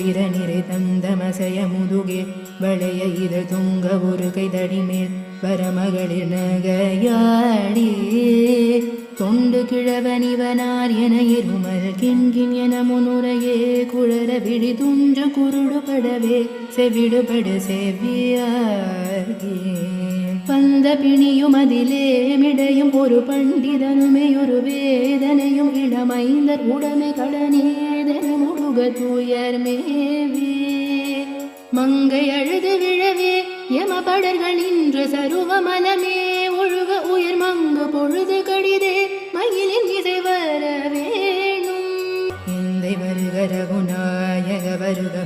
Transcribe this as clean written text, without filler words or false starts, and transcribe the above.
சிர நிறை தந்தமசைய முதுகே வளைய இதழ் துங்க ஒரு கைதடி மேல் வரமகளிர் நகையாடி தொண்டு கிழவனிவனார் என இருமல் கிண்கின் என முன்னுரையே குழற விழி துஞ்சு குருடுபடவே செவிடுபடு செவ்வியாகி வந்த பிணியும் அதிலே மிடையும் ஒரு பண்டிதனுமே ஒரு வேதனையும் இளமைந்தர் உடமை கடனேதன முழுக தூயர் மேவே மங்கை அழுது விழவே யமபடர்கள் நின்ற சருவ மனமே ஒழுக உயிர் மங்கு பொழுது கடிதே மயிலின் இசை வர வேணும் இந்தை வருக ரகுநாயக வருக